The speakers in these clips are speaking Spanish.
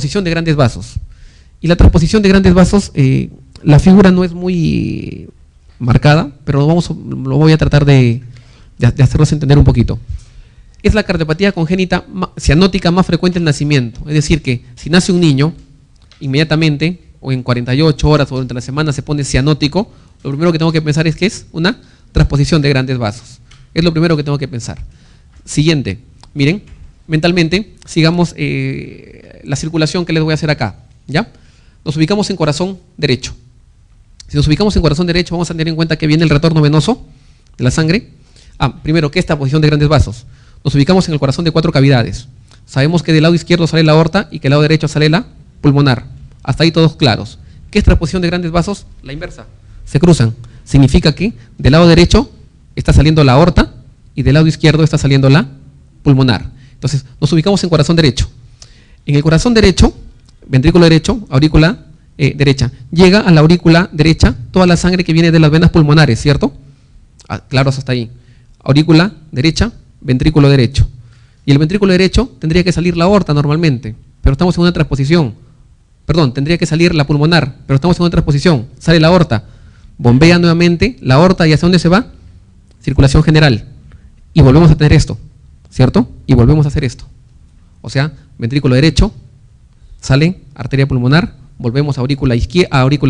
transposición de grandes vasos. Y la transposición de grandes vasos, la figura no es muy marcada, pero lo voy a tratar de hacerlos entender un poquito. Es la cardiopatía congénita cianótica más frecuente en nacimiento. Es decir, que si nace un niño, inmediatamente, o en 48 horas o durante la semana se pone cianótico, lo primero que tengo que pensar es que es una transposición de grandes vasos. Es lo primero que tengo que pensar. Siguiente, miren, mentalmente, sigamos la circulación que les voy a hacer acá, ¿ya? Nos ubicamos en corazón derecho. Si nos ubicamos en corazón derecho, vamos a tener en cuenta que viene el retorno venoso de la sangre. Primero, ¿qué es esta posición de grandes vasos? Nos ubicamos en el corazón de 4 cavidades. Sabemos que del lado izquierdo sale la aorta y que del lado derecho sale la pulmonar. Hasta ahí todos claros. ¿Qué es transposición de grandes vasos? La inversa. Se cruzan. Significa que del lado derecho está saliendo la aorta y del lado izquierdo está saliendo la pulmonar. Entonces, nos ubicamos en corazón derecho. En el corazón derecho, ventrículo derecho, aurícula derecha. Llega a la aurícula derecha toda la sangre que viene de las venas pulmonares, ¿cierto? Claros hasta ahí. Aurícula derecha, ventrículo derecho. Y el ventrículo derecho tendría que salir la aorta normalmente, pero estamos en una transposición. Perdón, tendría que salir la pulmonar, pero estamos en una transposición. Sale la aorta, bombea nuevamente la aorta y ¿hacia dónde se va? Circulación general. Y volvemos a tener esto, ¿cierto? Y volvemos a hacer esto. O sea, ventrículo derecho, sale arteria pulmonar, volvemos a aurícula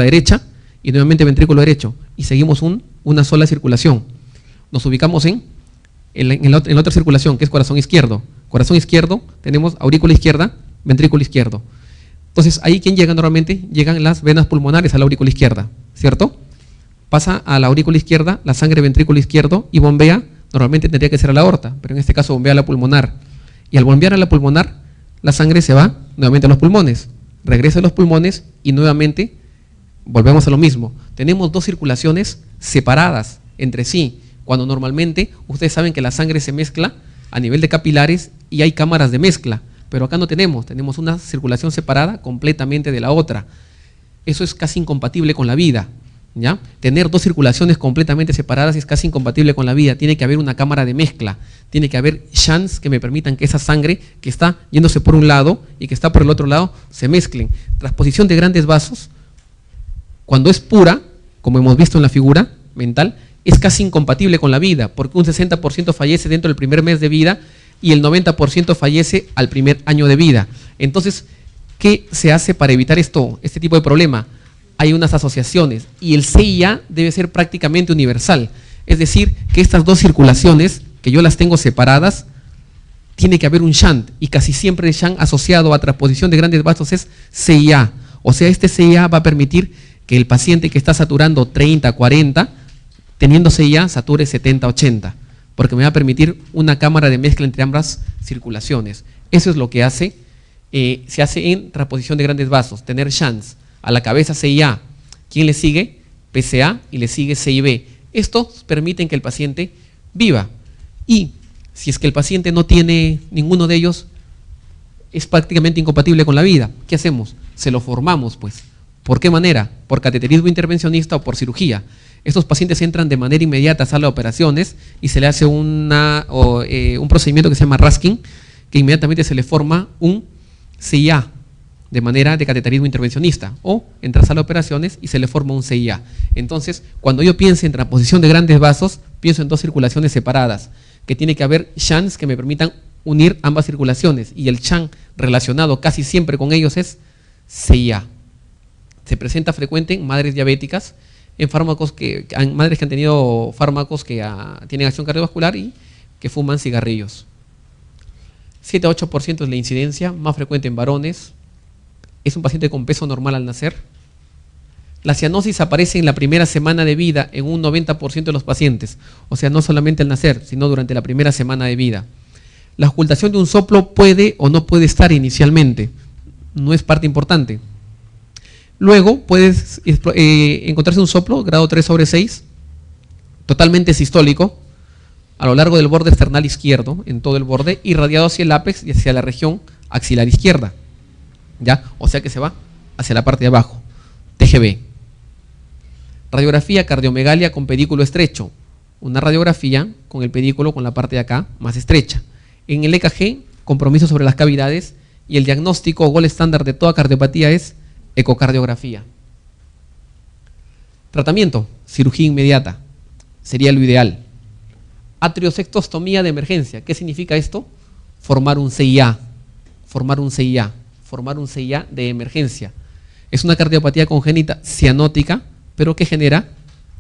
derecha y nuevamente ventrículo derecho. Y seguimos una sola circulación. Nos ubicamos en la otra circulación, que es corazón izquierdo. Corazón izquierdo, tenemos aurícula izquierda, ventrículo izquierdo. Entonces, ahí, ¿quién llega normalmente? Llegan las venas pulmonares a la aurícula izquierda, ¿cierto? Pasa a la aurícula izquierda, la sangre ventrículo izquierdo y bombea, normalmente tendría que ser a la aorta, pero en este caso bombea a la pulmonar. Y al bombear a la pulmonar, la sangre se va nuevamente a los pulmones, regresa a los pulmones y nuevamente volvemos a lo mismo. Tenemos 2 circulaciones separadas entre sí, cuando normalmente ustedes saben que la sangre se mezcla a nivel de capilares y hay cámaras de mezcla, pero acá no tenemos una circulación separada completamente de la otra. Eso es casi incompatible con la vida, ¿ya? Tener 2 circulaciones completamente separadas es casi incompatible con la vida. Tiene que haber una cámara de mezcla, tiene que haber shunts que me permitan que esa sangre que está yéndose por un lado y que está por el otro lado se mezclen. Transposición de grandes vasos, cuando es pura, como hemos visto en la figura mental, es casi incompatible con la vida, porque un 60% fallece dentro del primer mes de vida y el 90% fallece al primer año de vida. Entonces, ¿qué se hace para evitar este tipo de problema? Hay unas asociaciones y el CIA debe ser prácticamente universal. Es decir, que estas 2 circulaciones, que yo las tengo separadas, tiene que haber un shunt, y casi siempre el shunt asociado a transposición de grandes vasos es CIA. O sea, este CIA va a permitir que el paciente que está saturando 30, 40, teniendo CIA, sature 70, 80, porque me va a permitir una cámara de mezcla entre ambas circulaciones. Eso es lo que se hace en transposición de grandes vasos, tener shunts. A la cabeza CIA. ¿Quién le sigue? PCA y le sigue CIB. Estos permiten que el paciente viva. Y si es que el paciente no tiene ninguno de ellos, es prácticamente incompatible con la vida. ¿Qué hacemos? Se lo formamos, pues. ¿Por qué manera? Por cateterismo intervencionista o por cirugía. Estos pacientes entran de manera inmediata a sala de operaciones y se le hace un procedimiento que se llama Raskin, que inmediatamente se le forma un CIA de manera de cateterismo intervencionista, o entra a sala de operaciones y se le forma un CIA. Entonces, cuando yo pienso en transposición de grandes vasos, pienso en 2 circulaciones separadas, que tiene que haber shunts que me permitan unir ambas circulaciones, y el shunt relacionado casi siempre con ellos es CIA. Se presenta frecuente en madres diabéticas, en madres que han tenido fármacos que tienen acción cardiovascular y que fuman cigarrillos. 7 a 8% es la incidencia, más frecuente en varones. Es un paciente con peso normal al nacer. La cianosis aparece en la primera semana de vida en un 90% de los pacientes, o sea, no solamente al nacer, sino durante la primera semana de vida. La ocultación de un soplo puede o no puede estar inicialmente, no es parte importante. Luego puedes encontrarse un soplo, grado 3/6, totalmente sistólico, a lo largo del borde external izquierdo, en todo el borde, irradiado hacia el ápex y hacia la región axilar izquierda. ¿Ya? O sea que se va hacia la parte de abajo. TGB. Radiografía cardiomegalia con pedículo estrecho. Una radiografía con el pedículo con la parte de acá más estrecha. En el EKG, compromiso sobre las cavidades y el diagnóstico o gol estándar de toda cardiopatía es ecocardiografía. Tratamiento, cirugía inmediata, sería lo ideal. Atriosectostomía de emergencia. ¿Qué significa esto? Formar un CIA, formar un CIA de emergencia. Es una cardiopatía congénita cianótica, pero que genera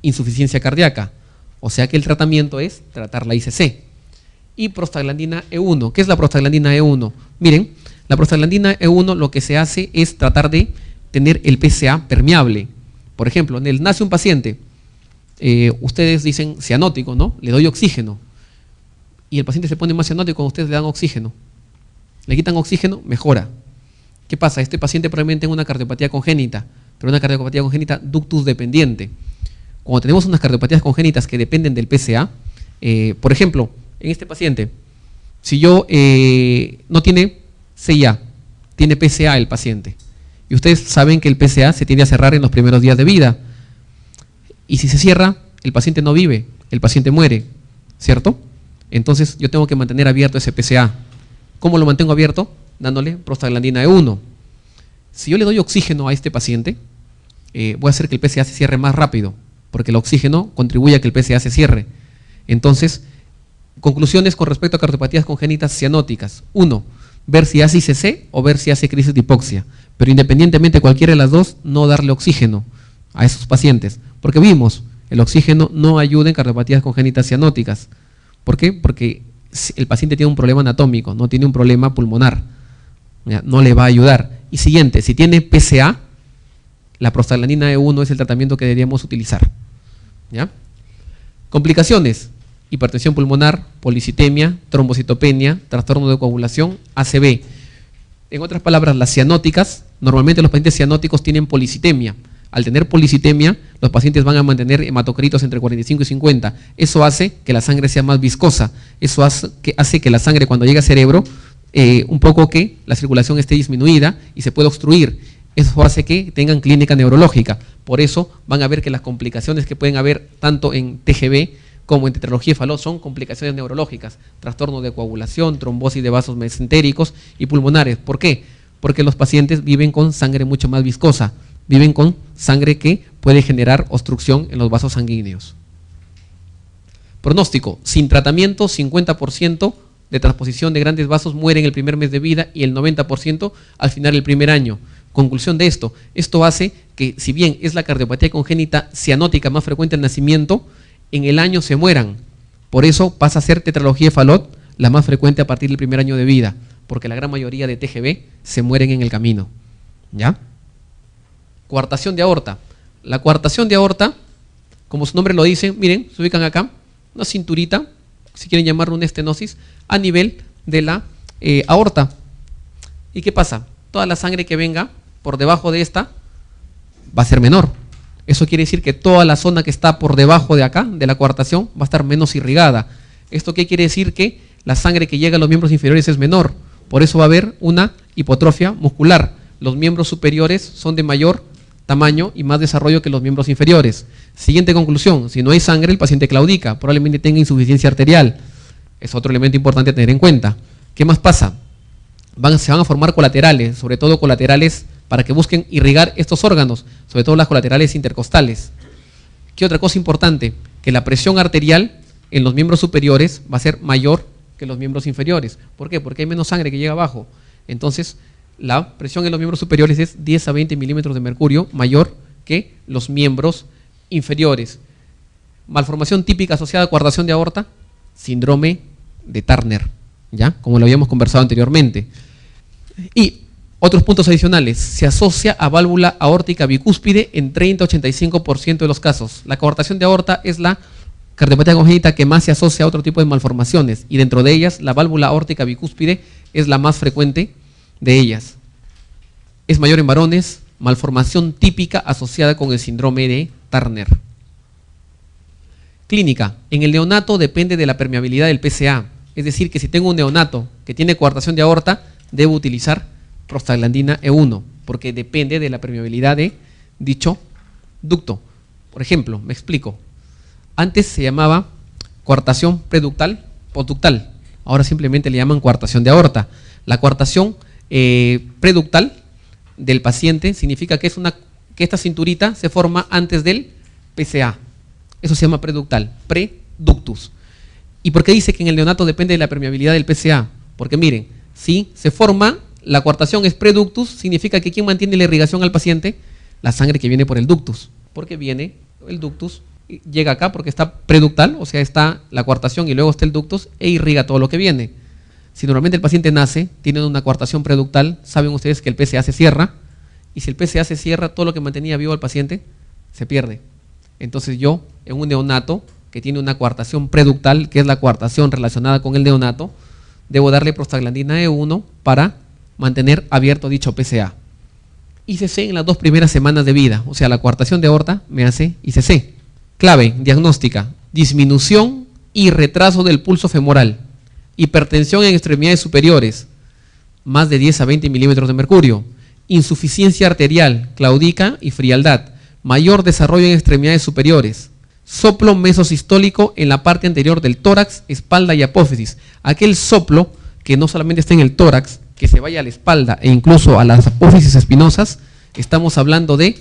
insuficiencia cardíaca. O sea que el tratamiento es tratar la ICC. Y prostaglandina E1. ¿Qué es la prostaglandina E1? Miren, la prostaglandina E1 lo que se hace es tratar de tener el PSA permeable. Por ejemplo, nace un paciente, ustedes dicen cianótico, ¿no? Le doy oxígeno. Y el paciente se pone más cianótico cuando ustedes le dan oxígeno. Le quitan oxígeno, mejora. ¿Qué pasa? Este paciente probablemente tenga una cardiopatía congénita, pero una cardiopatía congénita ductus dependiente. Cuando tenemos unas cardiopatías congénitas que dependen del PSA, por ejemplo, en este paciente, si yo no tiene CIA, tiene PSA el paciente, y ustedes saben que el PSA se tiende a cerrar en los primeros días de vida, y si se cierra, el paciente no vive, el paciente muere, ¿cierto? Entonces yo tengo que mantener abierto ese PSA. ¿Cómo lo mantengo abierto? Dándole prostaglandina E1. Si yo le doy oxígeno a este paciente, voy a hacer que el PSA se cierre más rápido, porque el oxígeno contribuye a que el PSA se cierre. Entonces, conclusiones con respecto a cardiopatías congénitas cianóticas. 1. Ver si hace ICC o ver si hace crisis de hipoxia. Pero independientemente de cualquiera de las dos, no darle oxígeno a esos pacientes. Porque vimos, el oxígeno no ayuda en cardiopatías congénitas cianóticas. ¿Por qué? Porque el paciente tiene un problema anatómico, no tiene un problema pulmonar. ¿Ya? No le va a ayudar. Y siguiente, si tiene PSA, la prostaglandina E1 es el tratamiento que deberíamos utilizar. ¿Ya? Complicaciones: hipertensión pulmonar, policitemia, trombocitopenia, trastorno de coagulación, ACV. En otras palabras, las cianóticas, normalmente los pacientes cianóticos tienen policitemia. Al tener policitemia, los pacientes van a mantener hematocritos entre 45 y 50. Eso hace que la sangre sea más viscosa. Eso hace que la sangre, cuando llega al cerebro, un poco que la circulación esté disminuida y se pueda obstruir. Eso hace que tengan clínica neurológica. Por eso van a ver que las complicaciones que pueden haber tanto en TGB como en tetralogía de Fallot son complicaciones neurológicas, trastorno de coagulación, trombosis de vasos mesentéricos y pulmonares. ¿Por qué? Porque los pacientes viven con sangre mucho más viscosa, viven con sangre que puede generar obstrucción en los vasos sanguíneos. Pronóstico: sin tratamiento, 50% de transposición de grandes vasos muere en el primer mes de vida y el 90% al final del primer año. Conclusión de esto hace que, si bien es la cardiopatía congénita cianótica más frecuente al nacimiento, en el año se mueran. Por eso pasa a ser tetralogía de Fallot la más frecuente a partir del primer año de vida, porque la gran mayoría de TGB se mueren en el camino. ¿Ya? Coartación de aorta. La coartación de aorta, como su nombre lo dice, miren, se ubican acá, una cinturita, si quieren llamarlo una estenosis, a nivel de la aorta. ¿Y qué pasa? Toda la sangre que venga por debajo de esta va a ser menor. Eso quiere decir que toda la zona que está por debajo de acá, de la coartación, va a estar menos irrigada. ¿Esto qué quiere decir? Que la sangre que llega a los miembros inferiores es menor. Por eso va a haber una hipotrofia muscular. Los miembros superiores son de mayor tamaño y más desarrollo que los miembros inferiores. Siguiente conclusión: si no hay sangre, el paciente claudica, probablemente tenga insuficiencia arterial. Es otro elemento importante a tener en cuenta. ¿Qué más pasa? Se van a formar colaterales, sobre todo colaterales para que busquen irrigar estos órganos, sobre todo las colaterales intercostales. ¿Qué otra cosa importante? Que la presión arterial en los miembros superiores va a ser mayor que los miembros inferiores. ¿Por qué? Porque hay menos sangre que llega abajo. Entonces, la presión en los miembros superiores es 10 a 20 milímetros de mercurio mayor que los miembros inferiores. Malformación típica asociada a coartación de aorta: síndrome de Turner, ¿ya? Como lo habíamos conversado anteriormente. Y otros puntos adicionales: se asocia a válvula aórtica bicúspide en 30-85% de los casos. La coartación de aorta es la cardiopatía congénita que más se asocia a otro tipo de malformaciones, y dentro de ellas la válvula aórtica bicúspide es la más frecuente de ellas. Es mayor en varones, malformación típica asociada con el síndrome de Turner. Clínica: en el neonato depende de la permeabilidad del PSA, es decir, que si tengo un neonato que tiene coartación de aorta, debo utilizar prostaglandina E1, porque depende de la permeabilidad de dicho ducto. Por ejemplo, me explico. Antes se llamaba coartación preductal, postductal. Ahora simplemente le llaman coartación de aorta. La coartación preductal del paciente, significa que esta cinturita se forma antes del PCA. Eso se llama preductal, preductus. ¿Y por qué dice que en el neonato depende de la permeabilidad del PCA? Porque miren, si se forma, la coartación es preductus, significa que ¿quién mantiene la irrigación al paciente? La sangre que viene por el ductus, porque viene el ductus, llega acá porque está preductal, o sea, está la coartación y luego está el ductus e irriga todo lo que viene. Si normalmente el paciente nace, tiene una coartación preductal, saben ustedes que el PCA se cierra, y si el PCA se cierra, todo lo que mantenía vivo al paciente se pierde. Entonces yo, en un neonato que tiene una coartación preductal, que es la coartación relacionada con el neonato, debo darle prostaglandina E1 para mantener abierto dicho PCA. ICC en las 2 primeras semanas de vida, o sea, la coartación de aorta me hace ICC. Clave diagnóstica: disminución y retraso del pulso femoral, hipertensión en extremidades superiores, más de 10 a 20 milímetros de mercurio, insuficiencia arterial, claudica y frialdad, mayor desarrollo en extremidades superiores, soplo mesosistólico en la parte anterior del tórax, espalda y apófisis. Aquel soplo que no solamente está en el tórax, que se vaya a la espalda e incluso a las apófisis espinosas, estamos hablando de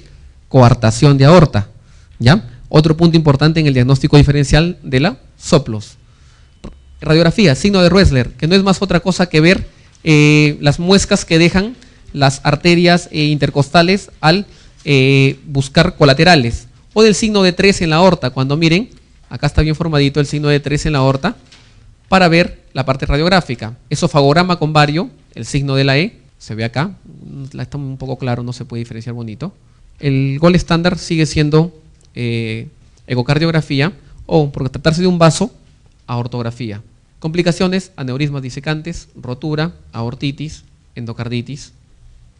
coartación de aorta, ¿ya? Otro punto importante en el diagnóstico diferencial de los soplos. Radiografía, signo de Roessler, que no es más otra cosa que ver las muescas que dejan las arterias intercostales al buscar colaterales, o del signo de 3 en la aorta, cuando miren, acá está bien formadito el signo de 3 en la aorta, para ver la parte radiográfica. Esofagograma con vario, el signo de la E, se ve acá, está un poco claro, no se puede diferenciar bonito. El gol estándar sigue siendo ecocardiografía, o por tratarse de un vaso, aortografía. Complicaciones: aneurismas disecantes, rotura, aortitis, endocarditis.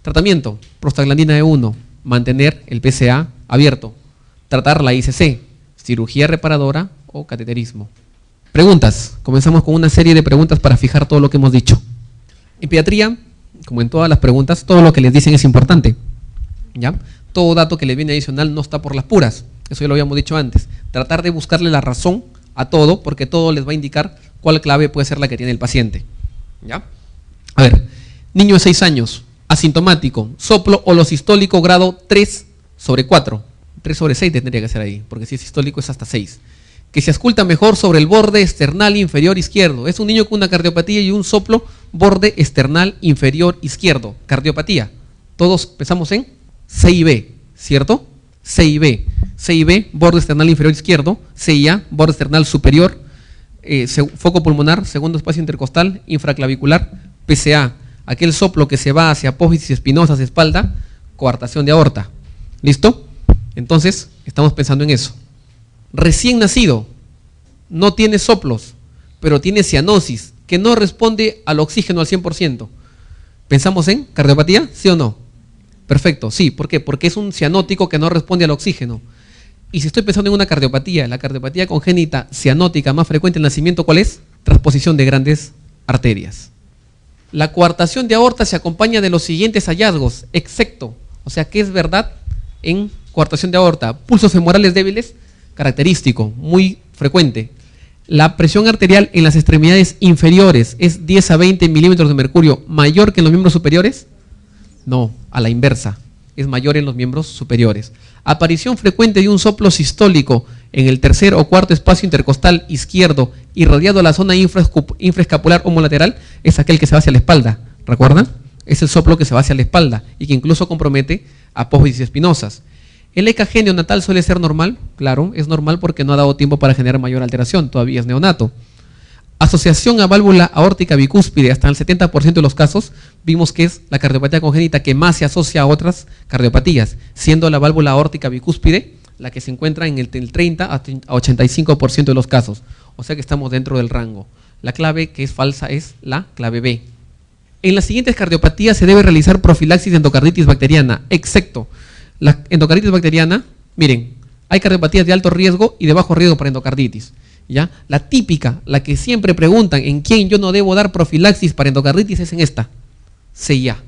Tratamiento: prostaglandina E1, mantener el PCA abierto, tratar la ICC, cirugía reparadora o cateterismo. Preguntas. Comenzamos con una serie de preguntas para fijar todo lo que hemos dicho. En pediatría, como en todas las preguntas, todo lo que les dicen es importante, ¿ya? Todo dato que les viene adicional no está por las puras, eso ya lo habíamos dicho antes. Tratar de buscarle la razón a todo, porque todo les va a indicar cuál clave puede ser la que tiene el paciente, ¿ya? A ver, niño de 6 años, asintomático, soplo holosistólico grado 3/4. 3/6 tendría que ser ahí, porque si es sistólico es hasta 6. Que se ausculta mejor sobre el borde esternal inferior izquierdo. Es un niño con una cardiopatía y un soplo borde esternal inferior izquierdo. Cardiopatía. Todos pensamos en C y B, ¿cierto? C y B. C y B, borde esternal inferior izquierdo. C y A, borde esternal superior. Foco pulmonar, segundo espacio intercostal, infraclavicular, PCA. Aquel soplo que se va hacia apófisis espinosas, espalda, coartación de aorta. ¿Listo? Entonces, estamos pensando en eso. Recién nacido, no tiene soplos, pero tiene cianosis, que no responde al oxígeno al 100%. ¿Pensamos en cardiopatía? ¿Sí o no? Perfecto, sí. ¿Por qué? Porque es un cianótico que no responde al oxígeno. Y si estoy pensando en una cardiopatía, la cardiopatía congénita cianótica más frecuente en el nacimiento, ¿cuál es? Transposición de grandes arterias. La coartación de aorta se acompaña de los siguientes hallazgos, excepto, o sea, que es verdad en coartación de aorta: pulsos femorales débiles, característico, muy frecuente. La presión arterial en las extremidades inferiores es 10 a 20 milímetros de mercurio, ¿mayor que en los miembros superiores? No, a la inversa, es mayor en los miembros superiores. Aparición frecuente de un soplo sistólico en el tercer o cuarto espacio intercostal izquierdo, irradiado a la zona infraescapular homolateral, es aquel que se va hacia la espalda, ¿recuerdan? Es el soplo que se va hacia la espalda y que incluso compromete apófisis espinosas. ¿El EKG neonatal suele ser normal? Claro, es normal porque no ha dado tiempo para generar mayor alteración, todavía es neonato. Asociación a válvula aórtica bicúspide, hasta el 70% de los casos, vimos que es la cardiopatía congénita que más se asocia a otras cardiopatías, siendo la válvula aórtica bicúspide la que se encuentra en el 30 a 85% de los casos, o sea que estamos dentro del rango. La clave que es falsa es la clave B. En las siguientes cardiopatías se debe realizar profilaxis de endocarditis bacteriana, excepto la endocarditis bacteriana. Miren, hay cardiopatías de alto riesgo y de bajo riesgo para endocarditis, ¿ya? La típica, la que siempre preguntan en quién yo no debo dar profilaxis para endocarditis, es en esta, CIA,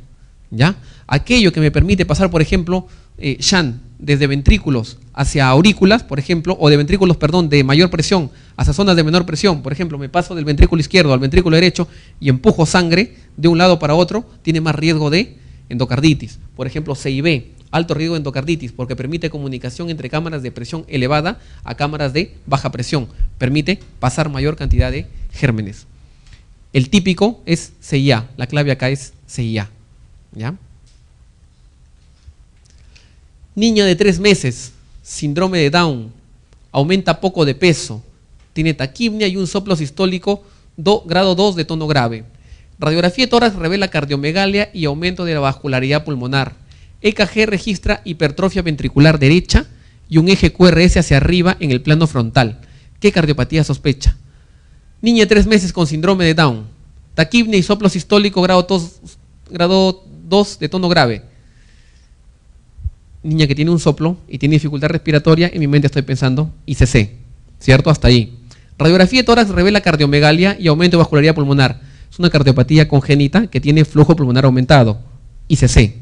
¿ya? Aquello que me permite pasar, por ejemplo, shunt desde ventrículos hacia aurículas, por ejemplo, o de ventrículos, perdón, de mayor presión hacia zonas de menor presión. Por ejemplo, me paso del ventrículo izquierdo al ventrículo derecho y empujo sangre de un lado para otro, tiene más riesgo de endocarditis. Por ejemplo, CIB, alto riesgo de endocarditis, porque permite comunicación entre cámaras de presión elevada a cámaras de baja presión. Permite pasar mayor cantidad de gérmenes. El típico es CIA, la clave acá es CIA. ¿Ya? Niña de 3 meses, síndrome de Down, aumenta poco de peso, tiene taquipnia y un soplo sistólico grado 2 de tono grave. Radiografía de tórax revela cardiomegalia y aumento de la vascularidad pulmonar. EKG registra hipertrofia ventricular derecha y un eje QRS hacia arriba en el plano frontal. ¿Qué cardiopatía sospecha? Niña de 3 meses con síndrome de Down, taquipnia y soplo sistólico grado 2 de tono grave. Niña que tiene un soplo y tiene dificultad respiratoria, en mi mente estoy pensando ICC, ¿cierto? Hasta ahí. Radiografía de tórax revela cardiomegalia y aumento de vascularidad pulmonar. Es una cardiopatía congénita que tiene flujo pulmonar aumentado, ICC.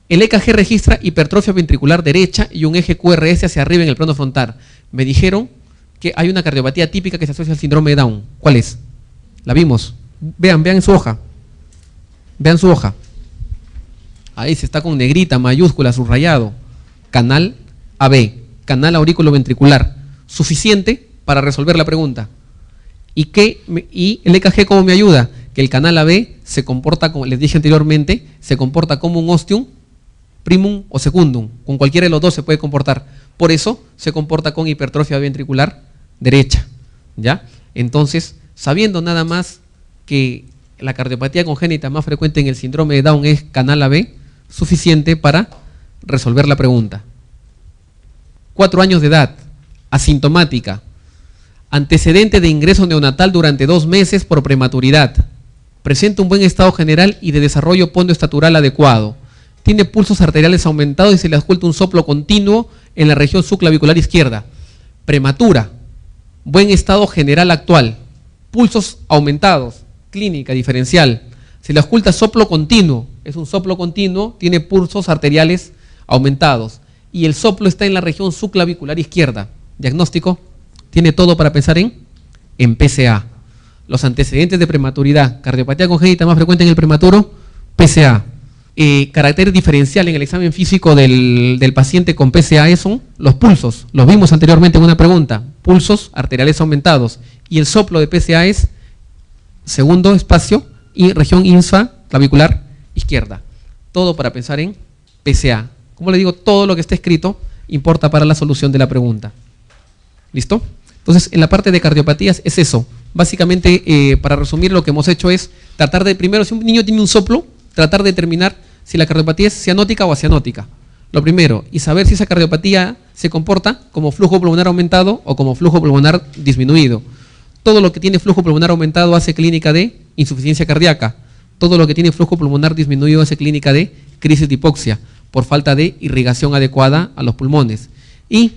El EKG registra hipertrofia ventricular derecha y un eje QRS hacia arriba en el plano frontal. Me dijeron que hay una cardiopatía típica que se asocia al síndrome de Down. ¿Cuál es? La vimos. Vean en su hoja. Vean su hoja. Ahí se está con negrita, mayúscula, subrayado. Canal AB, canal aurículo ventricular. Suficiente para resolver la pregunta. ¿Y el EKG cómo me ayuda? Que el canal AB se comporta, como les dije anteriormente, se comporta como un ostium, primum o secundum. Con cualquiera de los dos se puede comportar. Por eso se comporta con hipertrofia ventricular derecha. ¿Ya? Entonces, sabiendo nada más que la cardiopatía congénita más frecuente en el síndrome de Down es canal AB, suficiente para resolver la pregunta. 4 años de edad, asintomática, antecedente de ingreso neonatal durante 2 meses por prematuridad, presenta un buen estado general y de desarrollo pondoestatural adecuado, tiene pulsos arteriales aumentados y se le ausculta un soplo continuo en la región subclavicular izquierda, prematura, buen estado general actual, pulsos aumentados, clínica diferencial, se le ausculta soplo continuo, es un soplo continuo, tiene pulsos arteriales aumentados y el soplo está en la región subclavicular izquierda. Diagnóstico, tiene todo para pensar en PCA. Los antecedentes de prematuridad, cardiopatía congénita más frecuente en el prematuro, PCA. Carácter diferencial en el examen físico del paciente con PCA son los pulsos, los vimos anteriormente en una pregunta, pulsos arteriales aumentados y el soplo de PCA es segundo espacio y región infraclavicular izquierda. Todo para pensar en PCA. Como le digo, todo lo que está escrito importa para la solución de la pregunta. ¿Listo? Entonces, en la parte de cardiopatías es eso. Básicamente, para resumir, lo que hemos hecho es tratar de, primero, si un niño tiene un soplo, tratar de determinar si la cardiopatía es cianótica o acianótica. Lo primero, y saber si esa cardiopatía se comporta como flujo pulmonar aumentado o como flujo pulmonar disminuido. Todo lo que tiene flujo pulmonar aumentado hace clínica de insuficiencia cardíaca. Todo lo que tiene flujo pulmonar disminuido hace clínica de crisis de hipoxia por falta de irrigación adecuada a los pulmones. Y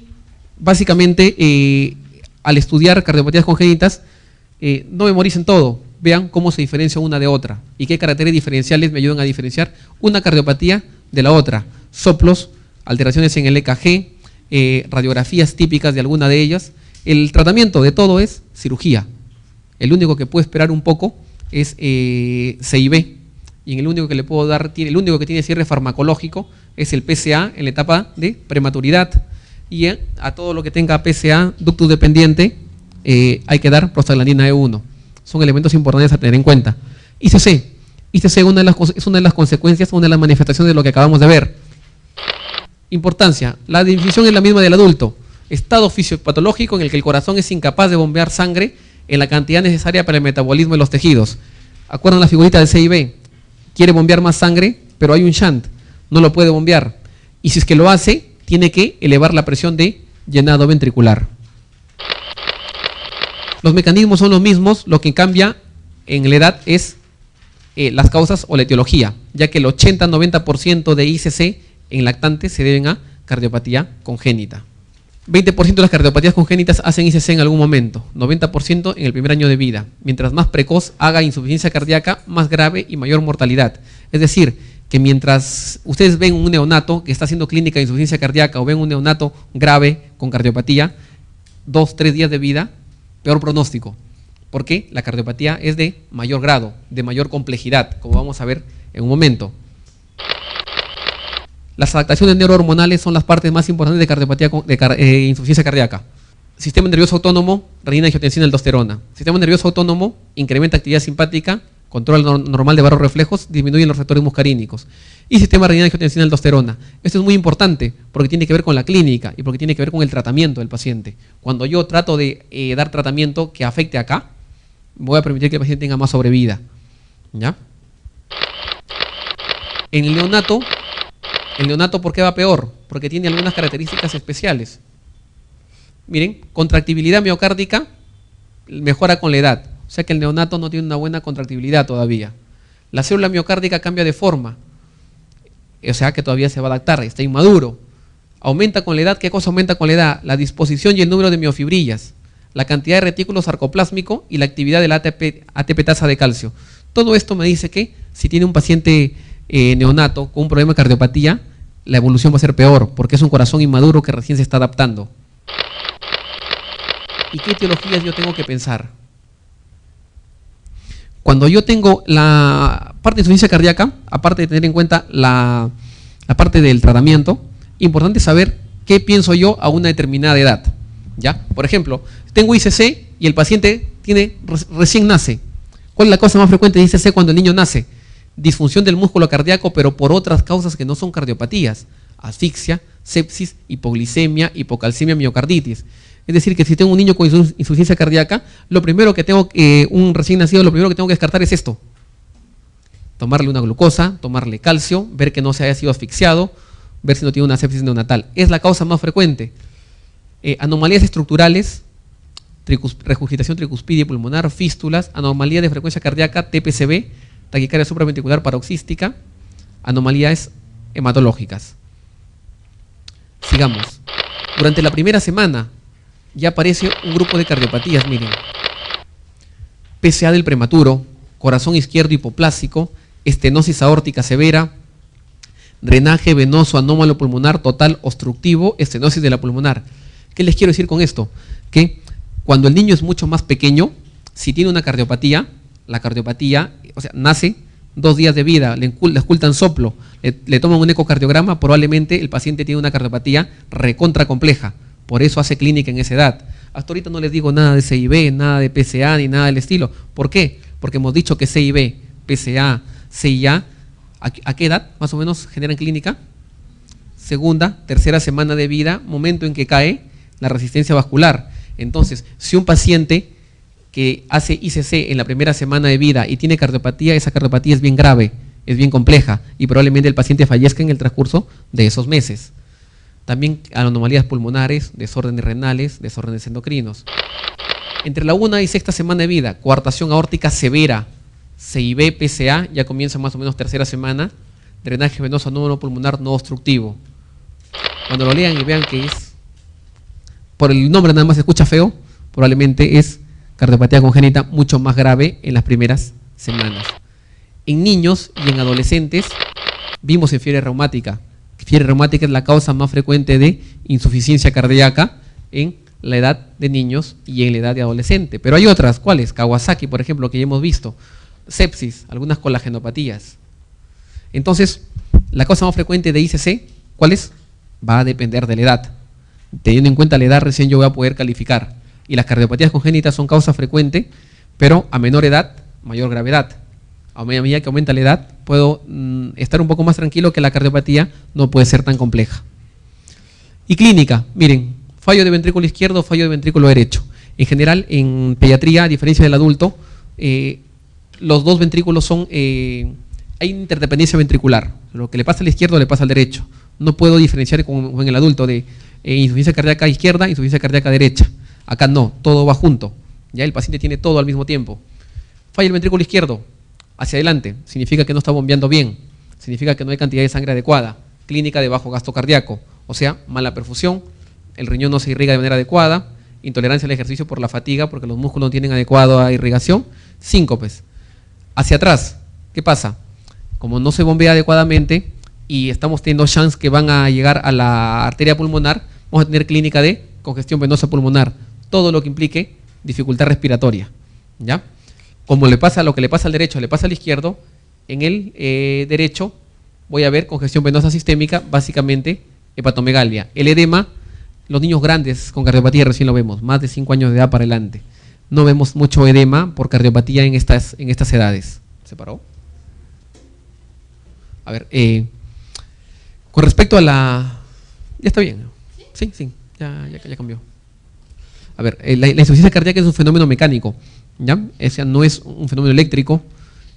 básicamente, al estudiar cardiopatías congénitas, no memoricen todo, vean cómo se diferencia una de otra y qué caracteres diferenciales me ayudan a diferenciar una cardiopatía de la otra. Soplos, alteraciones en el EKG, radiografías típicas de alguna de ellas. El tratamiento de todo es cirugía. El único que puede esperar un poco es CIB, y el único que le puedo dar, el único que tiene cierre farmacológico es el PCA en la etapa de prematuridad, y a todo lo que tenga PCA, ductus dependiente, hay que dar prostaglandina E1. Son elementos importantes a tener en cuenta. ICC es una de las consecuencias, una de las manifestaciones de lo que acabamos de ver. Importancia, la definición es la misma del adulto. Estado fisiopatológico en el que el corazón es incapaz de bombear sangre en la cantidad necesaria para el metabolismo de los tejidos. ¿Acuerdan la figurita del CIB? Quiere bombear más sangre, pero hay un shunt, no lo puede bombear. Y si es que lo hace, tiene que elevar la presión de llenado ventricular. Los mecanismos son los mismos, lo que cambia en la edad es las causas o la etiología, ya que el 80-90% de ICC en lactantes se deben a cardiopatía congénita. 20% de las cardiopatías congénitas hacen ICC en algún momento, 90% en el primer año de vida. Mientras más precoz haga insuficiencia cardíaca, más grave y mayor mortalidad. Es decir, que mientras ustedes ven un neonato que está haciendo clínica de insuficiencia cardíaca o ven un neonato grave con cardiopatía, 2-3 días de vida, peor pronóstico. Porque la cardiopatía es de mayor grado, de mayor complejidad, como vamos a ver en un momento. Las adaptaciones neurohormonales son las partes más importantes de cardiopatía, insuficiencia cardíaca. Sistema nervioso autónomo, renina-angiotensina, aldosterona. Sistema nervioso autónomo incrementa actividad simpática, control normal de varios reflejos, disminuye los receptores muscarínicos. Y sistema renina-angiotensina, aldosterona. Esto es muy importante porque tiene que ver con la clínica y porque tiene que ver con el tratamiento del paciente. Cuando yo trato de dar tratamiento que afecte acá, voy a permitir que el paciente tenga más sobrevida. ¿Ya? En el neonato, ¿por qué va peor? Porque tiene algunas características especiales. Miren, contractibilidad miocárdica mejora con la edad. O sea que el neonato no tiene una buena contractibilidad todavía. La célula miocárdica cambia de forma. O sea que todavía se va a adaptar, está inmaduro. Aumenta con la edad. ¿Qué cosa aumenta con la edad? La disposición y el número de miofibrillas, la cantidad de retículo sarcoplásmico y la actividad del ATP tasa de calcio. Todo esto me dice que si tiene un paciente neonato con un problema de cardiopatía, la evolución va a ser peor, porque es un corazón inmaduro que recién se está adaptando. ¿Y qué etiologías yo tengo que pensar? Cuando yo tengo la parte de insuficiencia cardíaca, aparte de tener en cuenta la parte del tratamiento, importante saber qué pienso yo a una determinada edad. ¿Ya? Por ejemplo, tengo ICC y el paciente recién nace. ¿Cuál es la causa más frecuente de ICC cuando el niño nace? Disfunción del músculo cardíaco, pero por otras causas que no son cardiopatías. Asfixia, sepsis, hipoglicemia, hipocalcemia, miocarditis. Es decir, que si tengo un niño con insuficiencia cardíaca, lo primero que tengo, un recién nacido, lo primero que tengo que descartar es esto. Tomarle una glucosa, tomarle calcio, ver que no se haya sido asfixiado, ver si no tiene una sepsis neonatal. Es la causa más frecuente. Anomalías estructurales, regurgitación tricuspidia y pulmonar, fístulas, anomalía de frecuencia cardíaca, TPCB, taquicardia supraventricular paroxística, anomalías hematológicas. Sigamos. Durante la primera semana ya aparece un grupo de cardiopatías, miren. PCA del prematuro, corazón izquierdo hipoplásico, estenosis aórtica severa, drenaje venoso anómalo pulmonar total obstructivo, estenosis de la pulmonar. ¿Qué les quiero decir con esto? Que cuando el niño es mucho más pequeño, si tiene una cardiopatía, la cardiopatía, o sea, nace 2 días de vida, le ocultan soplo, le toman un ecocardiograma, probablemente el paciente tiene una cardiopatía recontra compleja. Por eso hace clínica en esa edad. Hasta ahorita no les digo nada de CIB, nada de PCA, ni nada del estilo. ¿Por qué? Porque hemos dicho que CIB, PCA, CIA, ¿a qué edad más o menos generan clínica? Segunda, tercera semana de vida, momento en que cae la resistencia vascular. Entonces, si un paciente que hace ICC en la primera semana de vida y tiene cardiopatía, esa cardiopatía es bien grave, es bien compleja y probablemente el paciente fallezca en el transcurso de esos meses. También anomalías pulmonares, desórdenes renales, desórdenes endocrinos. Entre la 1 y 6ª semana de vida, coartación aórtica severa, CIB, PCA, ya comienza más o menos tercera semana, drenaje venoso anómalo pulmonar no obstructivo. Cuando lo lean y vean que es, por el nombre nada más se escucha feo, probablemente es cardiopatía congénita mucho más grave en las primeras semanas. En niños y en adolescentes vimos en fiebre reumática. Fiebre reumática es la causa más frecuente de insuficiencia cardíaca en la edad de niños y en la edad de adolescente. Pero hay otras, ¿cuáles? Kawasaki, por ejemplo, que ya hemos visto. Sepsis, algunas colagenopatías. Entonces, la causa más frecuente de ICC, ¿cuál es? Va a depender de la edad. Teniendo en cuenta la edad, recién yo voy a poder calificar. Y las cardiopatías congénitas son causa frecuente, pero a menor edad, mayor gravedad. A medida que aumenta la edad, puedo estar un poco más tranquilo que la cardiopatía no puede ser tan compleja. Y clínica, miren, fallo de ventrículo izquierdo, fallo de ventrículo derecho. En general, en pediatría, a diferencia del adulto, los dos ventrículos son, hay interdependencia ventricular. Lo que le pasa al izquierdo le pasa al derecho. No puedo diferenciar como en el adulto de insuficiencia cardíaca izquierda, insuficiencia cardíaca derecha. Acá no, todo va junto. Ya el paciente tiene todo al mismo tiempo. Falla el ventrículo izquierdo, hacia adelante, significa que no está bombeando bien, significa que no hay cantidad de sangre adecuada, clínica de bajo gasto cardíaco, o sea, mala perfusión, el riñón no se irriga de manera adecuada, intolerancia al ejercicio por la fatiga, porque los músculos no tienen adecuada irrigación, síncopes. Hacia atrás, ¿qué pasa? Como no se bombea adecuadamente y estamos teniendo chance que van a llegar a la arteria pulmonar, vamos a tener clínica de congestión venosa pulmonar, todo lo que implique dificultad respiratoria. ¿ya? Como le pasa lo que le pasa al derecho, le pasa al izquierdo, en el derecho voy a ver congestión venosa sistémica, básicamente hepatomegalia. El edema, los niños grandes con cardiopatía recién lo vemos, más de 5 años de edad para adelante. No vemos mucho edema por cardiopatía en estas edades. ¿Se paró? A ver, con respecto a la... Ya está bien. Sí, ya cambió. A ver, la insuficiencia cardíaca es un fenómeno mecánico, ¿ya? Ese no es un fenómeno eléctrico.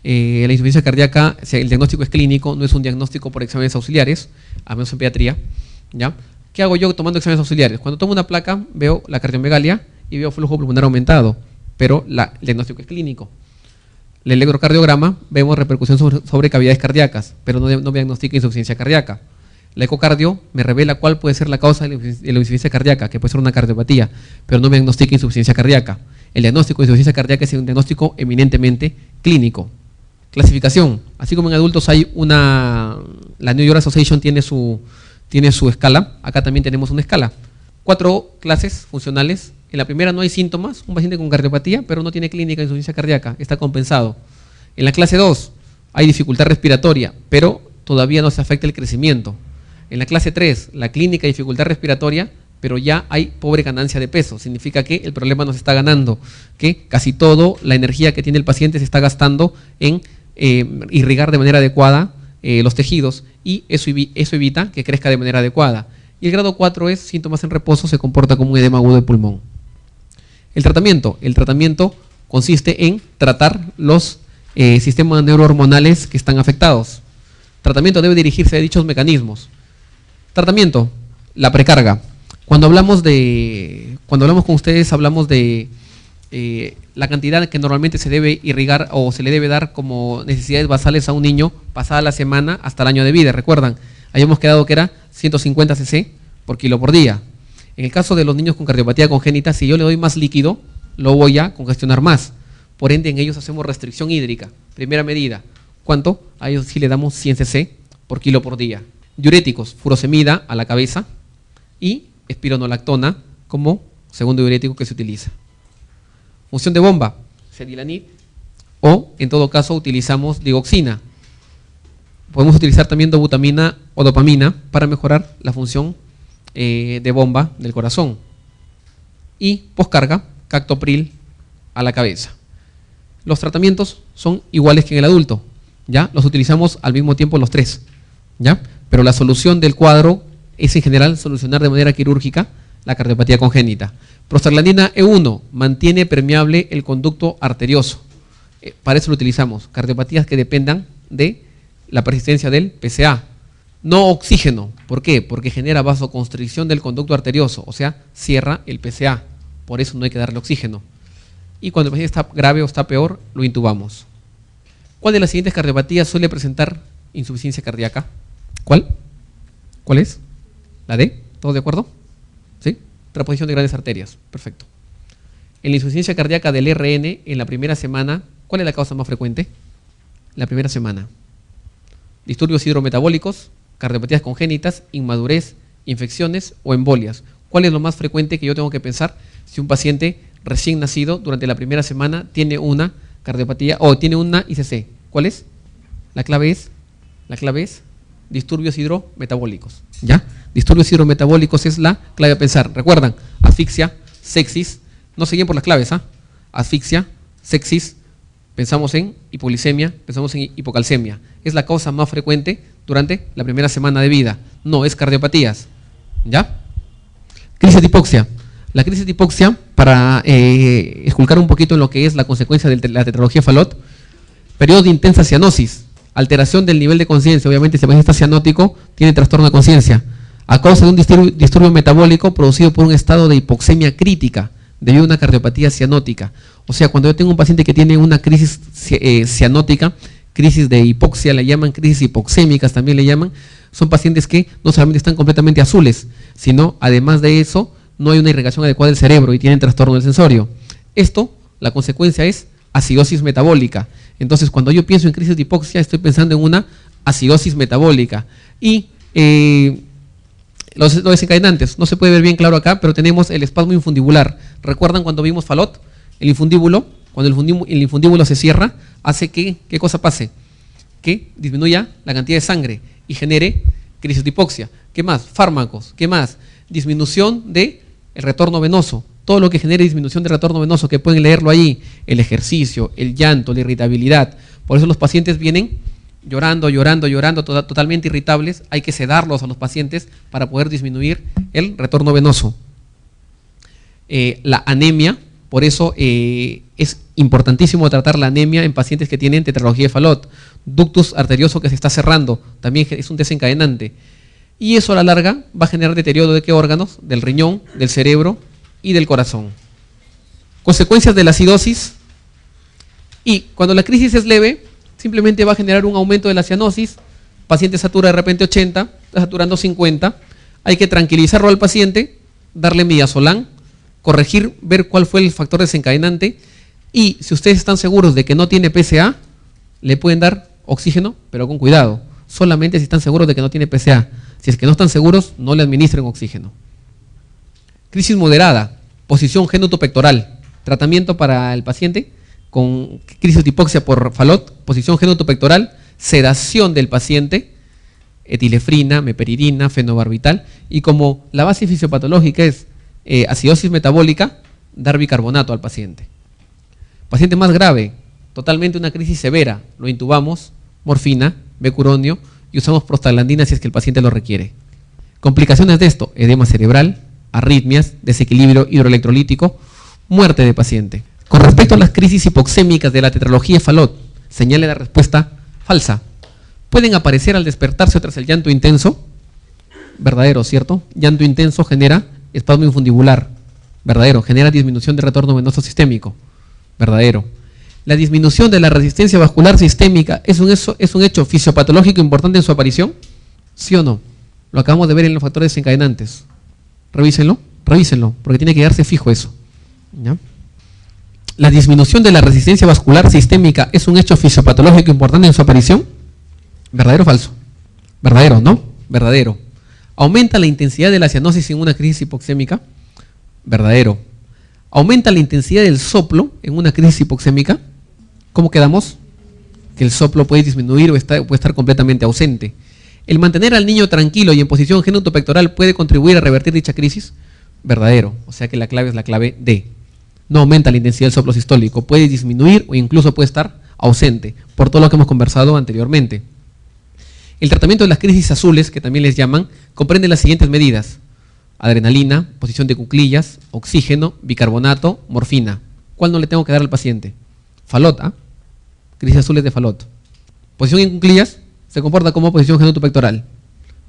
La insuficiencia cardíaca, el diagnóstico es clínico, no es un diagnóstico por exámenes auxiliares, a menos en pediatría, ¿ya? ¿Qué hago yo tomando exámenes auxiliares? Cuando tomo una placa, veo la cardiomegalia y veo flujo pulmonar aumentado, pero el diagnóstico es clínico. El electrocardiograma, vemos repercusión sobre cavidades cardíacas, pero no diagnostica insuficiencia cardíaca. La ecocardio me revela cuál puede ser la causa de la insuficiencia cardíaca, que puede ser una cardiopatía, pero no me diagnostica insuficiencia cardíaca. El diagnóstico de insuficiencia cardíaca es un diagnóstico eminentemente clínico. Clasificación. Así como en adultos hay la New York Association tiene su escala, acá también tenemos una escala. 4 clases funcionales. En la primera no hay síntomas, un paciente con cardiopatía, pero no tiene clínica de insuficiencia cardíaca, está compensado. En la clase 2 hay dificultad respiratoria, pero todavía no se afecta el crecimiento. En la clase 3, la clínica de dificultad respiratoria, pero ya hay pobre ganancia de peso. Significa que el problema nos está ganando, que casi toda la energía que tiene el paciente se está gastando en irrigar de manera adecuada los tejidos, y eso evita que crezca de manera adecuada. Y el grado 4 es síntomas en reposo, se comporta como un edema agudo de pulmón. El tratamiento consiste en tratar los sistemas neurohormonales que están afectados. Tratamiento debe dirigirse a dichos mecanismos. Tratamiento, la precarga. Cuando hablamos con ustedes, hablamos de la cantidad que normalmente se debe irrigar o se le debe dar como necesidades basales a un niño pasada la semana hasta el año de vida. ¿Recuerdan? Habíamos quedado que era 150 cc por kilo por día. En el caso de los niños con cardiopatía congénita, si yo le doy más líquido, lo voy a congestionar más. Por ende, en ellos hacemos restricción hídrica. Primera medida. ¿Cuánto? A ellos sí le damos 100 cc por kilo por día. Diuréticos, furosemida a la cabeza y espironolactona como segundo diurético que se utiliza. Función de bomba, cedilanid, o en todo caso utilizamos digoxina. Podemos utilizar también dobutamina o dopamina para mejorar la función de bomba del corazón. Y poscarga, captopril a la cabeza. Los tratamientos son iguales que en el adulto, ¿ya? Los utilizamos al mismo tiempo los 3, ¿ya? Pero la solución del cuadro es en general solucionar de manera quirúrgica la cardiopatía congénita. Prostaglandina E1 mantiene permeable el conducto arterioso. Para eso lo utilizamos. Cardiopatías que dependan de la persistencia del PCA. No oxígeno. ¿Por qué? Porque genera vasoconstricción del conducto arterioso, o sea, cierra el PCA. Por eso no hay que darle oxígeno. Y cuando el paciente está grave o está peor, lo intubamos. ¿Cuál de las siguientes cardiopatías suele presentar insuficiencia cardíaca? ¿Cuál? ¿Cuál es? ¿La D? ¿Todos de acuerdo? ¿Sí? Transposición de grandes arterias. Perfecto. En la insuficiencia cardíaca del RN, en la primera semana, ¿cuál es la causa más frecuente? La primera semana. Disturbios hidrometabólicos, cardiopatías congénitas, inmadurez, infecciones o embolias. ¿Cuál es lo más frecuente que yo tengo que pensar si un paciente recién nacido durante la primera semana tiene una cardiopatía o tiene una ICC? ¿Cuál es? La clave es disturbios hidrometabólicos. ¿Ya? Disturbios hidrometabólicos es la clave a pensar. Recuerdan, asfixia, sepsis, no se guíen por las claves, ¿ah? Asfixia, sepsis, pensamos en hipoglicemia, pensamos en hipocalcemia. Es la causa más frecuente durante la primera semana de vida. No es cardiopatías. ¿Ya? Crisis de hipoxia. La crisis de hipoxia, para esculcar un poquito en lo que es la consecuencia de la tetralogía Fallot, periodo de intensa cianosis, alteración del nivel de conciencia. Obviamente, si el paciente está cianótico, tiene trastorno de conciencia, a causa de un disturbio metabólico producido por un estado de hipoxemia crítica debido a una cardiopatía cianótica. O sea, cuando yo tengo un paciente que tiene una crisis cianótica, crisis de hipoxia, le llaman crisis hipoxémicas, también le llaman, son pacientes que no solamente están completamente azules, sino además de eso, no hay una irrigación adecuada del cerebro y tienen trastorno del sensorio. Esto, la consecuencia es acidosis metabólica. Entonces, cuando yo pienso en crisis de hipoxia, estoy pensando en una acidosis metabólica. Y los desencadenantes, no se puede ver bien claro acá, pero tenemos el espasmo infundibular. ¿Recuerdan cuando vimos Fallot? El infundíbulo Cuando el infundíbulo se cierra, hace que, ¿qué cosa pase? Que disminuya la cantidad de sangre y genere crisis de hipoxia. ¿Qué más? Fármacos. ¿Qué más? Disminución del retorno venoso. Todo lo que genere disminución del retorno venoso, que pueden leerlo ahí, el ejercicio, el llanto, la irritabilidad. Por eso los pacientes vienen llorando, totalmente irritables. Hay que sedarlos a los pacientes para poder disminuir el retorno venoso. La anemia, por eso es importantísimo tratar la anemia en pacientes que tienen tetralogía de Fallot. Ductus arterioso que se está cerrando, también es un desencadenante. Y eso a la larga va a generar deterioro de qué órganos, del riñón, del cerebro y del corazón. Consecuencias de la acidosis. Y cuando la crisis es leve, simplemente va a generar un aumento de la cianosis. Paciente satura de repente 80, está saturando 50. Hay que tranquilizarlo al paciente, darle midazolam, corregir, ver cuál fue el factor desencadenante. Y si ustedes están seguros de que no tiene PSA, le pueden dar oxígeno, pero con cuidado. Solamente si están seguros de que no tiene PSA. Si es que no están seguros, no le administren oxígeno. Crisis moderada, posición genotopectoral. Tratamiento para el paciente con crisis de hipoxia por Fallot, posición genotopectoral, sedación del paciente, etilefrina, meperidina, fenobarbital. Y como la base fisiopatológica es acidosis metabólica, dar bicarbonato al paciente. Paciente más grave, totalmente una crisis severa, lo intubamos, morfina, becuronio y usamos prostaglandina si es que el paciente lo requiere. Complicaciones de esto, edema cerebral, arritmias, desequilibrio hidroelectrolítico, muerte de paciente. Con respecto a las crisis hipoxémicas de la tetralogía de Fallot, señale la respuesta falsa. Pueden aparecer al despertarse o tras el llanto intenso, verdadero, ¿cierto? Llanto intenso genera espasmo infundibular, verdadero, genera disminución de retorno venoso sistémico, verdadero. La disminución de la resistencia vascular sistémica es un hecho fisiopatológico importante en su aparición, ¿sí o no? Lo acabamos de ver en los factores desencadenantes. Revísenlo, porque tiene que quedarse fijo eso. ¿Ya? La disminución de la resistencia vascular sistémica es un hecho fisiopatológico importante en su aparición, ¿verdadero o falso? Verdadero, ¿no? Verdadero. ¿Aumenta la intensidad de la cianosis en una crisis hipoxémica? Verdadero. ¿Aumenta la intensidad del soplo en una crisis hipoxémica? ¿Cómo quedamos? Que el soplo puede disminuir o puede estar completamente ausente. ¿El mantener al niño tranquilo y en posición genotopectoral puede contribuir a revertir dicha crisis? Verdadero. O sea que la clave es la clave D. No aumenta la intensidad del soplo sistólico, puede disminuir o incluso puede estar ausente, por todo lo que hemos conversado anteriormente. El tratamiento de las crisis azules, que también les llaman, comprende las siguientes medidas: adrenalina, posición de cuclillas, oxígeno, bicarbonato, morfina. ¿Cuál no le tengo que dar al paciente? Fallot, ¿ah? Crisis azules de Fallot. Posición en cuclillas se comporta como posición genotopectoral.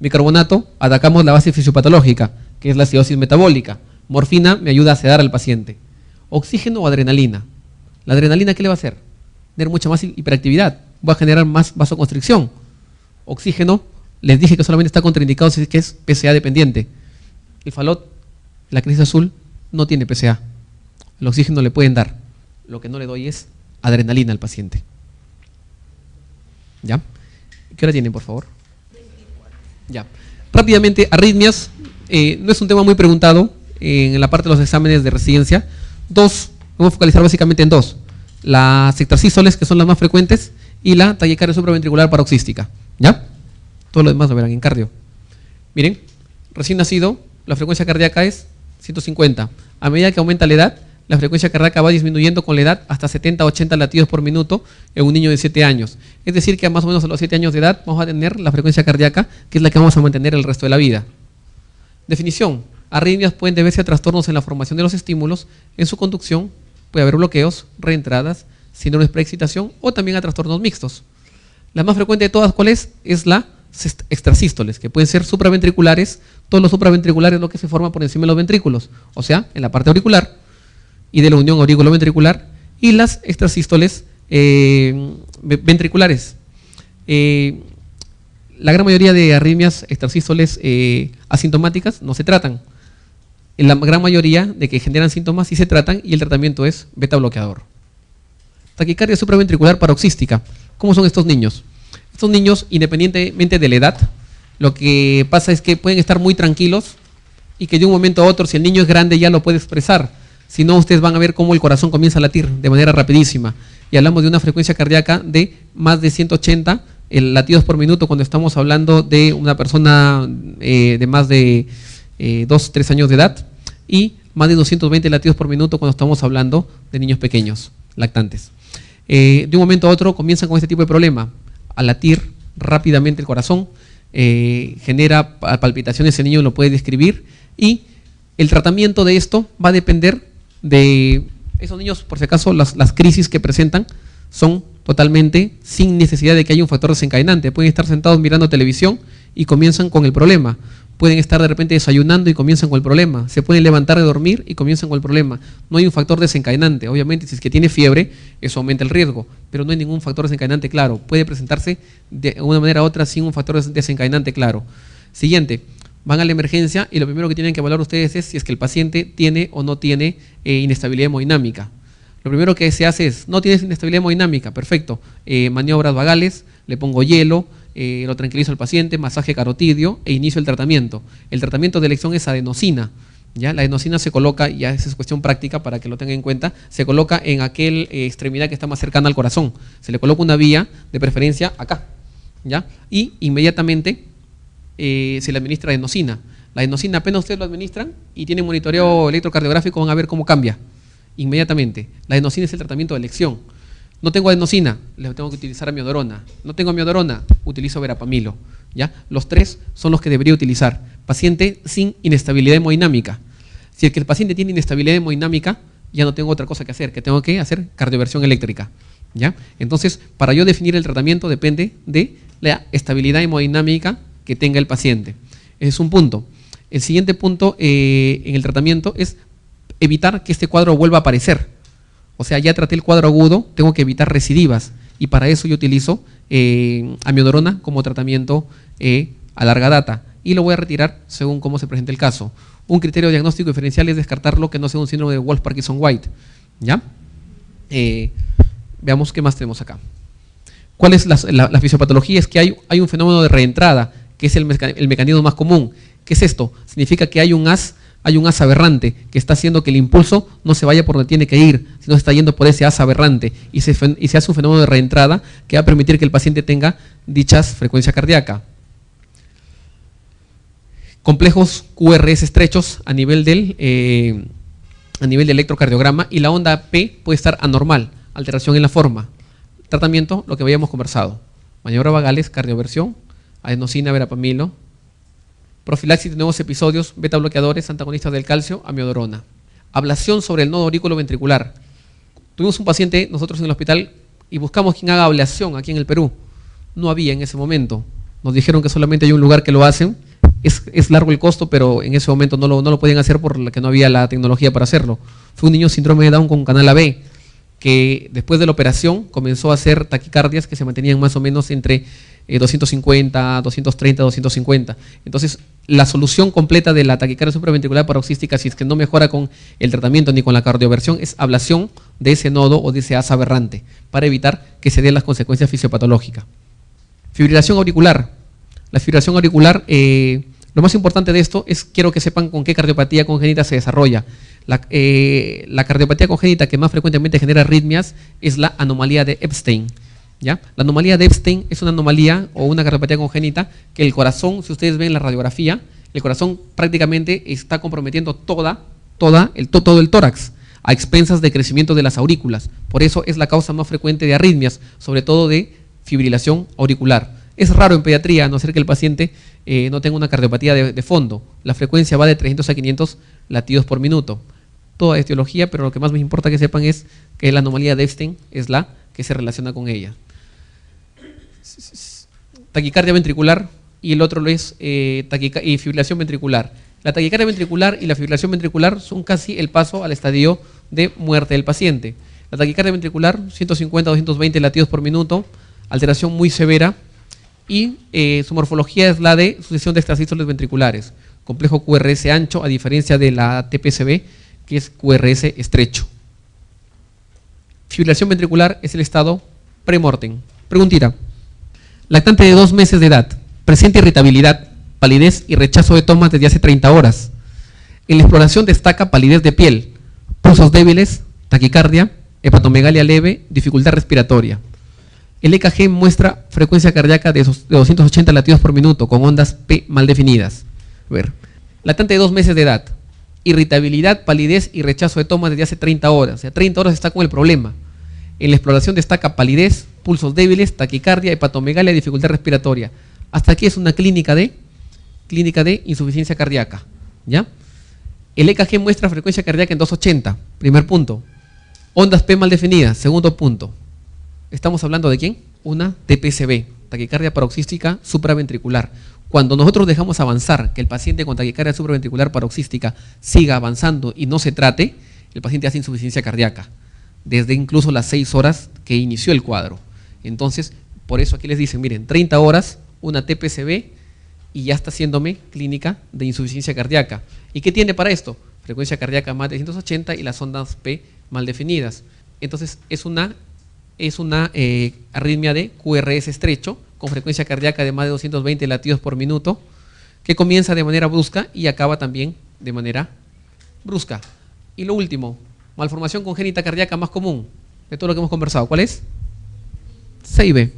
Bicarbonato, atacamos la base fisiopatológica, que es la acidosis metabólica. Morfina me ayuda a sedar al paciente. Oxígeno o adrenalina. ¿La adrenalina qué le va a hacer? Tener mucha más hiperactividad, va a generar más vasoconstricción. Oxígeno, les dije que solamente está contraindicado si es que es PSA dependiente. El Fallot, la crisis azul, no tiene PSA. El oxígeno le pueden dar. Lo que no le doy es adrenalina al paciente. ¿Ya? ¿Qué hora tienen, por favor? Ya. Rápidamente, arritmias. No es un tema muy preguntado en la parte de los exámenes de residencia. Dos, vamos a focalizar básicamente en dos. Las extrasístoles, que son las más frecuentes, y la taquicardia supraventricular paroxística. ¿Ya? Todo lo demás lo verán en cardio. Miren, recién nacido, la frecuencia cardíaca es 150. A medida que aumenta la edad, la frecuencia cardíaca va disminuyendo con la edad hasta 70-80 latidos por minuto en un niño de 7 años. Es decir, que más o menos a los 7 años de edad vamos a tener la frecuencia cardíaca, que es la que vamos a mantener el resto de la vida. Definición: arritmias pueden deberse a trastornos en la formación de los estímulos, en su conducción, puede haber bloqueos, reentradas, síndromes de preexcitación o también a trastornos mixtos. La más frecuente de todas, ¿cuál es? Es la extrasístoles, que pueden ser supraventriculares. Todos los supraventriculares es lo que se forma por encima de los ventrículos, o sea, en la parte auricular y de la unión aurículo-ventricular, y las extrasístoles ventriculares. La gran mayoría de arritmias extrasístoles asintomáticas no se tratan. La gran mayoría de que generan síntomas sí se tratan, y el tratamiento es beta bloqueador. Taquicardia supraventricular paroxística. ¿Cómo son estos niños? Estos niños, independientemente de la edad, lo que pasa es que pueden estar muy tranquilos y que de un momento a otro, si el niño es grande, ya lo puede expresar. Si no, ustedes van a ver cómo el corazón comienza a latir de manera rapidísima. Y hablamos de una frecuencia cardíaca de más de 180 latidos por minuto cuando estamos hablando de una persona de más de 2 o 3 años de edad, y más de 220 latidos por minuto cuando estamos hablando de niños pequeños, lactantes. De un momento a otro comienzan con este tipo de problema, a latir rápidamente el corazón, genera palpitaciones, el niño lo puede describir, y el tratamiento de esto va a depender de esos niños. Por si acaso, las crisis que presentan son totalmente sin necesidad de que haya un factor desencadenante. Pueden estar sentados mirando televisión y comienzan con el problema. Pueden estar de repente desayunando y comienzan con el problema. Se pueden levantar de dormir y comienzan con el problema. No hay un factor desencadenante. Obviamente, si es que tiene fiebre, eso aumenta el riesgo, pero no hay ningún factor desencadenante claro. Puede presentarse de una manera u otra sin un factor desencadenante claro. Siguiente, van a la emergencia y lo primero que tienen que evaluar ustedes es si es que el paciente tiene o no tiene inestabilidad hemodinámica. Lo primero que se hace es, no tienes inestabilidad hemodinámica, perfecto, maniobras vagales, le pongo hielo, lo tranquilizo al paciente, masaje carotidio e inicio el tratamiento. El tratamiento de elección es adenosina. ¿Ya? La adenosina se coloca, ya esa es cuestión práctica para que lo tengan en cuenta, se coloca en aquel extremidad que está más cercana al corazón. Se le coloca una vía, de preferencia acá, ¿ya? Y inmediatamente se le administra adenosina. La adenosina apenas ustedes lo administran y tienen monitoreo electrocardiográfico, van a ver cómo cambia inmediatamente. La adenosina es el tratamiento de elección. No tengo adenosina, le tengo que utilizar amiodarona. No tengo amiodarona, utilizo verapamilo. ¿Ya? Los tres son los que debería utilizar. Paciente sin inestabilidad hemodinámica. Si el paciente tiene inestabilidad hemodinámica, ya no tengo otra cosa que hacer, que tengo que hacer cardioversión eléctrica. ¿Ya? Entonces, para yo definir el tratamiento depende de la estabilidad hemodinámica que tenga el paciente. Ese es un punto. El siguiente punto en el tratamiento es evitar que este cuadro vuelva a aparecer. O sea, ya traté el cuadro agudo, tengo que evitar recidivas, y para eso yo utilizo amiodarona como tratamiento a larga data, y lo voy a retirar según cómo se presente el caso. Un criterio diagnóstico diferencial es descartarlo que no sea un síndrome de Wolff-Parkinson-White. ¿Ya? Veamos qué más tenemos acá. ¿Cuál es la fisiopatología? Es que hay un fenómeno de reentrada, que es el mecanismo más común. ¿Qué es esto? Significa que hay un haz aberrante que está haciendo que el impulso no se vaya por donde tiene que ir, sino se está yendo por ese haz aberrante, y se hace un fenómeno de reentrada que va a permitir que el paciente tenga dichas frecuencia cardíaca. Complejos QRS estrechos a nivel del electrocardiograma, y la onda P puede estar anormal, alteración en la forma. Tratamiento, lo que habíamos conversado: maniobras vagales, cardioversión, adenosina, verapamilo, profilaxis de nuevos episodios, beta bloqueadores, antagonistas del calcio, amiodarona. Ablación sobre el nodo aurículo-ventricular. Tuvimos un paciente nosotros en el hospital y buscamos quien haga ablación aquí en el Perú. No había en ese momento. Nos dijeron que solamente hay un lugar que lo hacen. Es largo el costo, pero en ese momento no lo podían hacer porque no había la tecnología para hacerlo. Fue un niño síndrome de Down con canal AB, que después de la operación comenzó a hacer taquicardias que se mantenían más o menos entre 250, 230, 250. Entonces, la solución completa de la taquicardia supraventricular paroxística, si es que no mejora con el tratamiento ni con la cardioversión, es ablación de ese nodo o de ese haz aberrante, para evitar que se den las consecuencias fisiopatológicas. Fibrilación auricular. La fibrilación auricular, lo más importante de esto es, quiero que sepan con qué cardiopatía congénita se desarrolla. La cardiopatía congénita que más frecuentemente genera arritmias es la anomalía de Epstein. ¿Ya? La anomalía de Epstein es una anomalía o una cardiopatía congénita que el corazón, si ustedes ven la radiografía, el corazón prácticamente está comprometiendo todo el tórax, a expensas de crecimiento de las aurículas. Por eso es la causa más frecuente de arritmias, sobre todo de fibrilación auricular. Es raro en pediatría, a no ser que el paciente no tenga una cardiopatía de fondo. La frecuencia va de 300 a 500 latidos por minuto. Toda etiología, pero lo que más me importa que sepan es que la anomalía de Epstein es la que se relaciona con ella. Taquicardia ventricular, y el otro es fibrilación ventricular. La taquicardia ventricular y la fibrilación ventricular son casi el paso al estadio de muerte del paciente. La taquicardia ventricular, 150 a 220 latidos por minuto, alteración muy severa, y su morfología es la de sucesión de extrasístoles ventriculares. Complejo QRS ancho, a diferencia de la TPSB, que es QRS estrecho. Fibrilación ventricular es el estado premortem. Preguntita. Lactante de 2 meses de edad, presenta irritabilidad, palidez y rechazo de tomas desde hace 30 horas. En la exploración destaca palidez de piel, pulsos débiles, taquicardia, hepatomegalia leve, dificultad respiratoria. El EKG muestra frecuencia cardíaca de 280 latidos por minuto con ondas P mal definidas. A ver, latente de 2 meses de edad, irritabilidad, palidez y rechazo de toma desde hace 30 horas. O sea, 30 horas está con el problema. En la exploración destaca palidez, pulsos débiles, taquicardia, hepatomegalia, dificultad respiratoria. Hasta aquí es una clínica de insuficiencia cardíaca. ¿Ya? El EKG muestra frecuencia cardíaca en 280, primer punto. Ondas P mal definidas, segundo punto. ¿Estamos hablando de quién? Una TPCB, taquicardia paroxística supraventricular. Cuando nosotros dejamos avanzar, que el paciente con taquicardia supraventricular paroxística siga avanzando y no se trate, el paciente hace insuficiencia cardíaca, desde incluso las 6 horas que inició el cuadro. Entonces, por eso aquí les dicen, miren, 30 horas, una TPCB y ya está haciéndome clínica de insuficiencia cardíaca. ¿Y qué tiene para esto? Frecuencia cardíaca más de 180 y las ondas P mal definidas. Entonces, es una arritmia de QRS estrecho, con frecuencia cardíaca de más de 220 latidos por minuto, que comienza de manera brusca y acaba también de manera brusca. Y lo último, malformación congénita cardíaca más común de todo lo que hemos conversado. ¿Cuál es? CIB.